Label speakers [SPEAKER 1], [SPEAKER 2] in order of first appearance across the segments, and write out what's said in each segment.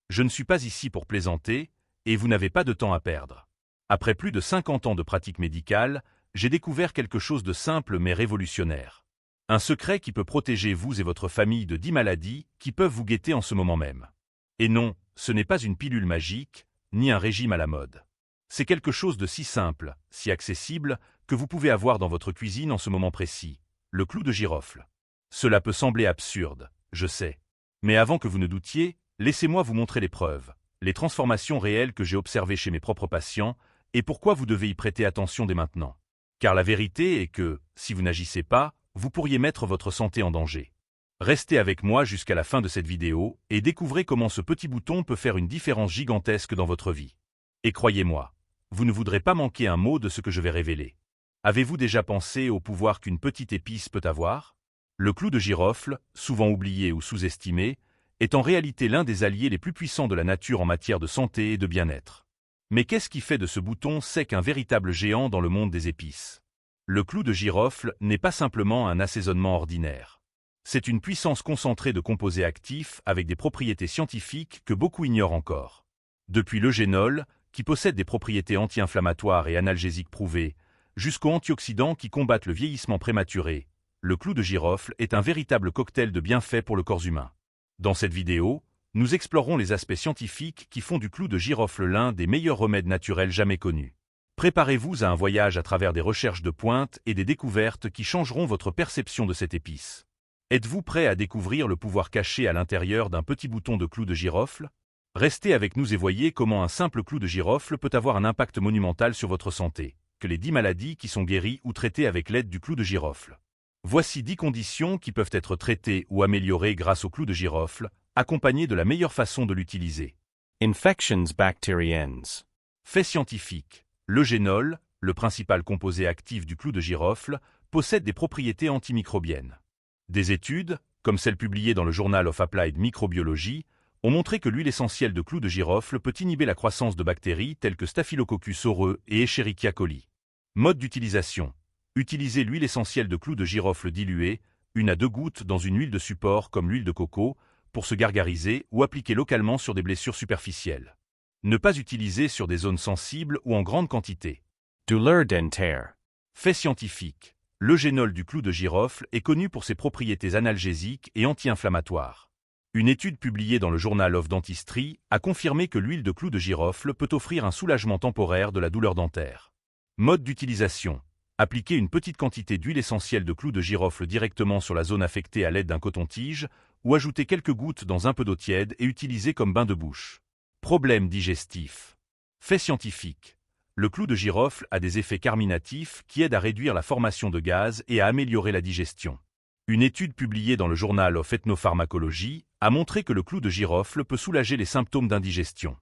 [SPEAKER 1] Je ne suis pas ici pour plaisanter, et vous n'avez pas de temps à perdre. Après plus de 50 ans de pratique médicale, j'ai découvert quelque chose de simple mais révolutionnaire. Un secret qui peut protéger vous et votre famille de 10 maladies qui peuvent vous guetter en ce moment même. Et non, ce n'est pas une pilule magique, ni un régime à la mode. C'est quelque chose de si simple, si accessible, que vous pouvez avoir dans votre cuisine en ce moment précis, le clou de girofle. Cela peut sembler absurde, je sais. Mais avant que vous ne doutiez, laissez-moi vous montrer les preuves, les transformations réelles que j'ai observées chez mes propres patients, et pourquoi vous devez y prêter attention dès maintenant. Car la vérité est que, si vous n'agissez pas, vous pourriez mettre votre santé en danger. Restez avec moi jusqu'à la fin de cette vidéo et découvrez comment ce petit bouton peut faire une différence gigantesque dans votre vie. Et croyez-moi, vous ne voudrez pas manquer un mot de ce que je vais révéler. Avez-vous déjà pensé au pouvoir qu'une petite épice peut avoir? Le clou de girofle, souvent oublié ou sous-estimé, est en réalité l'un des alliés les plus puissants de la nature en matière de santé et de bien-être. Mais qu'est-ce qui fait de ce bouton sec un véritable géant dans le monde des épices? Le clou de girofle n'est pas simplement un assaisonnement ordinaire. C'est une puissance concentrée de composés actifs avec des propriétés scientifiques que beaucoup ignorent encore. Depuis l'eugénol, qui possède des propriétés anti-inflammatoires et analgésiques prouvées, jusqu'aux antioxydants qui combattent le vieillissement prématuré, le clou de girofle est un véritable cocktail de bienfaits pour le corps humain. Dans cette vidéo, nous explorerons les aspects scientifiques qui font du clou de girofle l'un des meilleurs remèdes naturels jamais connus. Préparez-vous à un voyage à travers des recherches de pointe et des découvertes qui changeront votre perception de cette épice. Êtes-vous prêt à découvrir le pouvoir caché à l'intérieur d'un petit bouton de clou de girofle? Restez avec nous et voyez comment un simple clou de girofle peut avoir un impact monumental sur votre santé, que les 10 maladies qui sont guéries ou traitées avec l'aide du clou de girofle. Voici 10 conditions qui peuvent être traitées ou améliorées grâce au clou de girofle, accompagnées de la meilleure façon de l'utiliser.
[SPEAKER 2] Infections bacteriennes.
[SPEAKER 1] Fait scientifique. L'eugénol, le principal composé actif du clou de girofle, possède des propriétés antimicrobiennes. Des études, comme celle publiée dans le Journal of Applied Microbiology, ont montré que l'huile essentielle de clou de girofle peut inhiber la croissance de bactéries telles que Staphylococcus aureus et Escherichia coli. Mode d'utilisation. Utilisez l'huile essentielle de clou de girofle diluée, 1 à 2 gouttes dans une huile de support comme l'huile de coco, pour se gargariser ou appliquer localement sur des blessures superficielles. Ne pas utiliser sur des zones sensibles ou en grande quantité.
[SPEAKER 2] Douleur dentaire.
[SPEAKER 1] Fait scientifique. L'eugénol du clou de girofle est connu pour ses propriétés analgésiques et anti-inflammatoires. Une étude publiée dans le Journal of Dentistry a confirmé que l'huile de clou de girofle peut offrir un soulagement temporaire de la douleur dentaire. Mode d'utilisation. Appliquez une petite quantité d'huile essentielle de clou de girofle directement sur la zone affectée à l'aide d'un coton-tige, ou ajoutez quelques gouttes dans un peu d'eau tiède et utilisez comme bain de bouche. Problème digestif. Fait scientifique. Le clou de girofle a des effets carminatifs qui aident à réduire la formation de gaz et à améliorer la digestion. Une étude publiée dans le Journal of Ethnopharmacology a montré que le clou de girofle peut soulager les symptômes d'indigestion.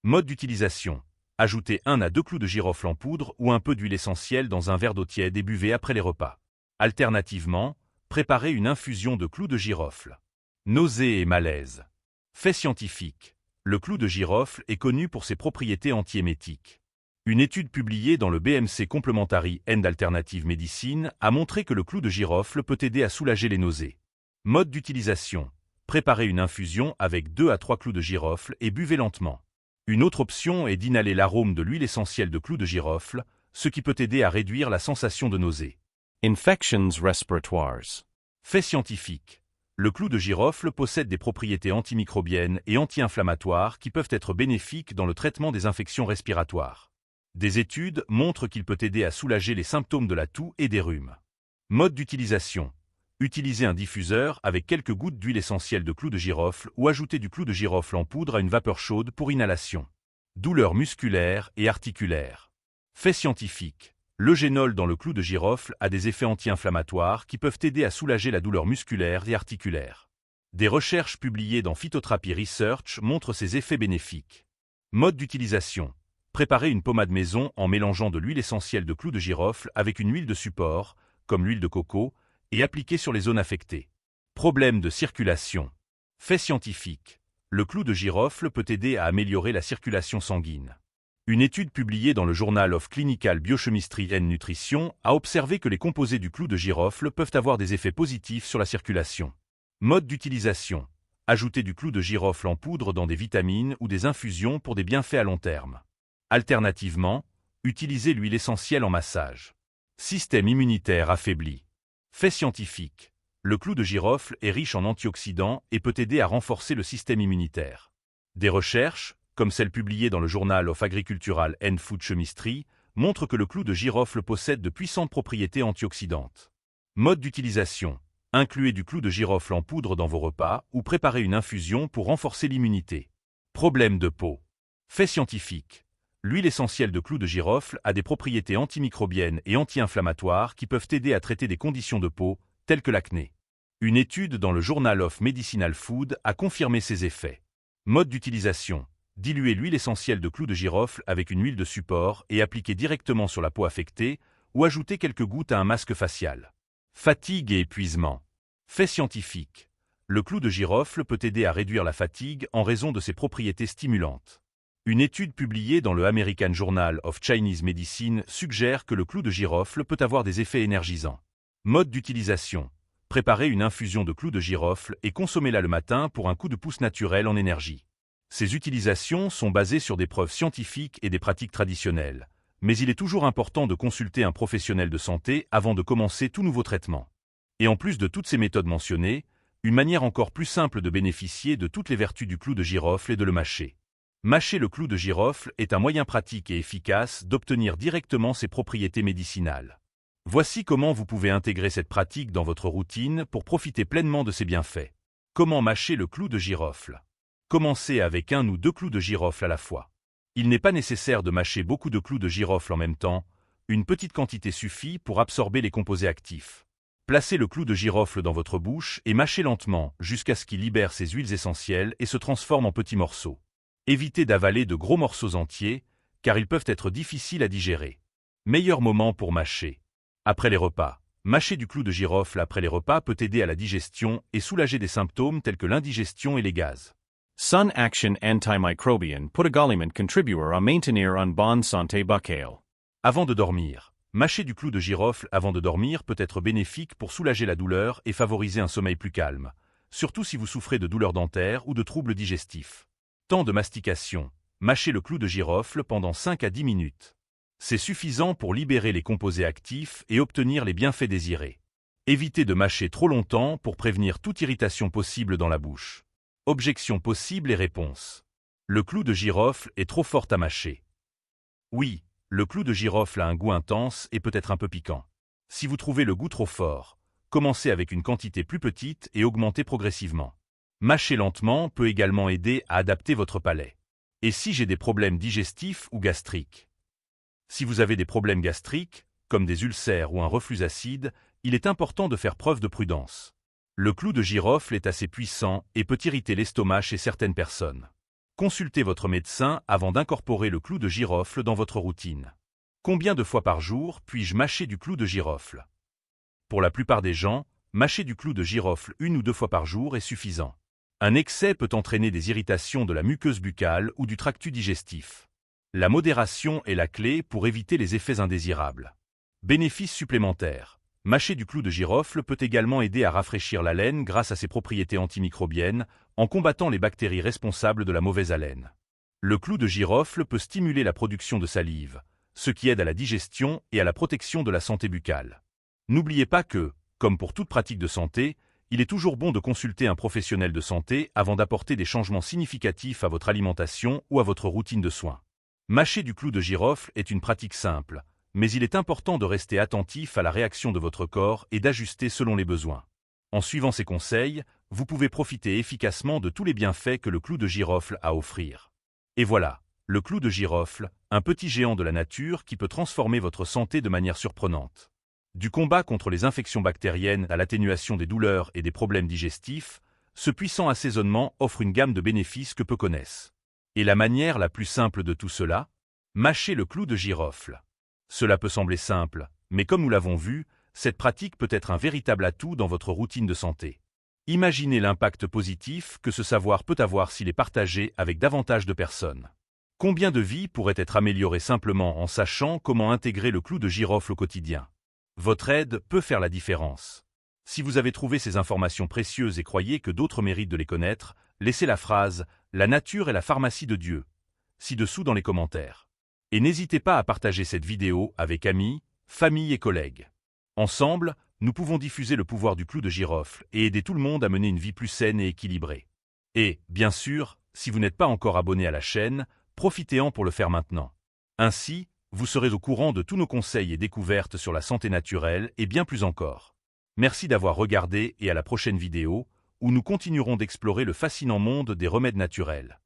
[SPEAKER 1] Mode d'utilisation. Ajoutez 1 à 2 clous de girofle en poudre ou un peu d'huile essentielle dans un verre d'eau tiède et buvez après les repas. Alternativement, préparez une infusion de clous de girofle. Nausées et malaise. Fait scientifique. Le clou de girofle est connu pour ses propriétés antiémétiques. Une étude publiée dans le BMC Complementary and Alternative Medicine a montré que le clou de girofle peut aider à soulager les nausées. Mode d'utilisation. Préparez une infusion avec 2 à 3 clous de girofle et buvez lentement. Une autre option est d'inhaler l'arôme de l'huile essentielle de clou de girofle, ce qui peut aider à réduire la sensation de nausée.
[SPEAKER 2] Infections respiratoires.
[SPEAKER 1] Fait scientifique. Le clou de girofle possède des propriétés antimicrobiennes et anti-inflammatoires qui peuvent être bénéfiques dans le traitement des infections respiratoires. Des études montrent qu'il peut aider à soulager les symptômes de la toux et des rhumes. Mode d'utilisation. Utilisez un diffuseur avec quelques gouttes d'huile essentielle de clou de girofle ou ajoutez du clou de girofle en poudre à une vapeur chaude pour inhalation. Douleurs musculaires et articulaires. Fait scientifique. L'eugénol dans le clou de girofle a des effets anti-inflammatoires qui peuvent aider à soulager la douleur musculaire et articulaire. Des recherches publiées dans Phytotherapy Research montrent ces effets bénéfiques. Mode d'utilisation. Préparez une pommade maison en mélangeant de l'huile essentielle de clou de girofle avec une huile de support, comme l'huile de coco, et appliquez sur les zones affectées. Problème de circulation. Fait scientifique. Le clou de girofle peut aider à améliorer la circulation sanguine. Une étude publiée dans le Journal of Clinical Biochemistry and Nutrition a observé que les composés du clou de girofle peuvent avoir des effets positifs sur la circulation. Mode d'utilisation. Ajoutez du clou de girofle en poudre dans des vitamines ou des infusions pour des bienfaits à long terme. Alternativement, utilisez l'huile essentielle en massage. Système immunitaire affaibli. Fait scientifique. Le clou de girofle est riche en antioxydants et peut aider à renforcer le système immunitaire. Des recherches, comme celle publiée dans le Journal of Agricultural and Food Chemistry, montrent que le clou de girofle possède de puissantes propriétés antioxydantes. Mode d'utilisation. Incluez du clou de girofle en poudre dans vos repas ou préparez une infusion pour renforcer l'immunité. Problème de peau. Fait scientifique. L'huile essentielle de clou de girofle a des propriétés antimicrobiennes et anti-inflammatoires qui peuvent aider à traiter des conditions de peau, telles que l'acné. Une étude dans le Journal of Medicinal Food a confirmé ces effets. Mode d'utilisation. Diluez l'huile essentielle de clou de girofle avec une huile de support et appliquez directement sur la peau affectée ou ajoutez quelques gouttes à un masque facial. Fatigue et épuisement. Fait scientifique. Le clou de girofle peut aider à réduire la fatigue en raison de ses propriétés stimulantes. Une étude publiée dans le American Journal of Chinese Medicine suggère que le clou de girofle peut avoir des effets énergisants. Mode d'utilisation. Préparez une infusion de clou de girofle et consommez-la le matin pour un coup de pouce naturel en énergie. Ces utilisations sont basées sur des preuves scientifiques et des pratiques traditionnelles, mais il est toujours important de consulter un professionnel de santé avant de commencer tout nouveau traitement. Et en plus de toutes ces méthodes mentionnées, une manière encore plus simple de bénéficier de toutes les vertus du clou de girofle est de le mâcher. Mâcher le clou de girofle est un moyen pratique et efficace d'obtenir directement ses propriétés médicinales. Voici comment vous pouvez intégrer cette pratique dans votre routine pour profiter pleinement de ses bienfaits. Comment mâcher le clou de girofle? Commencez avec 1 ou 2 clous de girofle à la fois. Il n'est pas nécessaire de mâcher beaucoup de clous de girofle en même temps, une petite quantité suffit pour absorber les composés actifs. Placez le clou de girofle dans votre bouche et mâchez lentement jusqu'à ce qu'il libère ses huiles essentielles et se transforme en petits morceaux. Évitez d'avaler de gros morceaux entiers, car ils peuvent être difficiles à digérer. Meilleur moment pour mâcher. Après les repas. Mâcher du clou de girofle après les repas peut aider à la digestion et soulager des symptômes tels que l'indigestion et les gaz.
[SPEAKER 2] Sun action antimicrobian podogoliment contribuer à maintenir une bonne santé buccale.
[SPEAKER 1] Avant de dormir. Mâcher du clou de girofle avant de dormir peut être bénéfique pour soulager la douleur et favoriser un sommeil plus calme, surtout si vous souffrez de douleurs dentaires ou de troubles digestifs. Temps de mastication. Mâchez le clou de girofle pendant 5 à 10 minutes. C'est suffisant pour libérer les composés actifs et obtenir les bienfaits désirés. Évitez de mâcher trop longtemps pour prévenir toute irritation possible dans la bouche. Objections possibles et réponses. Le clou de girofle est trop fort à mâcher. Oui, le clou de girofle a un goût intense et peut être un peu piquant. Si vous trouvez le goût trop fort, commencez avec une quantité plus petite et augmentez progressivement. Mâcher lentement peut également aider à adapter votre palais. Et si j'ai des problèmes digestifs ou gastriques? Si vous avez des problèmes gastriques, comme des ulcères ou un reflux acide, il est important de faire preuve de prudence. Le clou de girofle est assez puissant et peut irriter l'estomac chez certaines personnes. Consultez votre médecin avant d'incorporer le clou de girofle dans votre routine. Combien de fois par jour puis-je mâcher du clou de girofle? Pour la plupart des gens, mâcher du clou de girofle 1 ou 2 fois par jour est suffisant. Un excès peut entraîner des irritations de la muqueuse buccale ou du tractus digestif. La modération est la clé pour éviter les effets indésirables. Bénéfices supplémentaires. Mâcher du clou de girofle peut également aider à rafraîchir la laine grâce à ses propriétés antimicrobiennes, en combattant les bactéries responsables de la mauvaise haleine. Le clou de girofle peut stimuler la production de salive, ce qui aide à la digestion et à la protection de la santé buccale. N'oubliez pas que, comme pour toute pratique de santé, il est toujours bon de consulter un professionnel de santé avant d'apporter des changements significatifs à votre alimentation ou à votre routine de soins. Mâcher du clou de girofle est une pratique simple, mais il est important de rester attentif à la réaction de votre corps et d'ajuster selon les besoins. En suivant ces conseils, vous pouvez profiter efficacement de tous les bienfaits que le clou de girofle a à offrir. Et voilà, le clou de girofle, un petit géant de la nature qui peut transformer votre santé de manière surprenante. Du combat contre les infections bactériennes à l'atténuation des douleurs et des problèmes digestifs, ce puissant assaisonnement offre une gamme de bénéfices que peu connaissent. Et la manière la plus simple de tout cela? Mâcher le clou de girofle. Cela peut sembler simple, mais comme nous l'avons vu, cette pratique peut être un véritable atout dans votre routine de santé. Imaginez l'impact positif que ce savoir peut avoir s'il est partagé avec davantage de personnes. Combien de vies pourraient être améliorées simplement en sachant comment intégrer le clou de girofle au quotidien? Votre aide peut faire la différence. Si vous avez trouvé ces informations précieuses et croyez que d'autres méritent de les connaître, laissez la phrase « La nature est la pharmacie de Dieu » ci-dessous dans les commentaires. Et n'hésitez pas à partager cette vidéo avec amis, famille et collègues. Ensemble, nous pouvons diffuser le pouvoir du clou de girofle et aider tout le monde à mener une vie plus saine et équilibrée. Et, bien sûr, si vous n'êtes pas encore abonné à la chaîne, profitez-en pour le faire maintenant. Ainsi, vous serez au courant de tous nos conseils et découvertes sur la santé naturelle et bien plus encore. Merci d'avoir regardé et à la prochaine vidéo, où nous continuerons d'explorer le fascinant monde des remèdes naturels.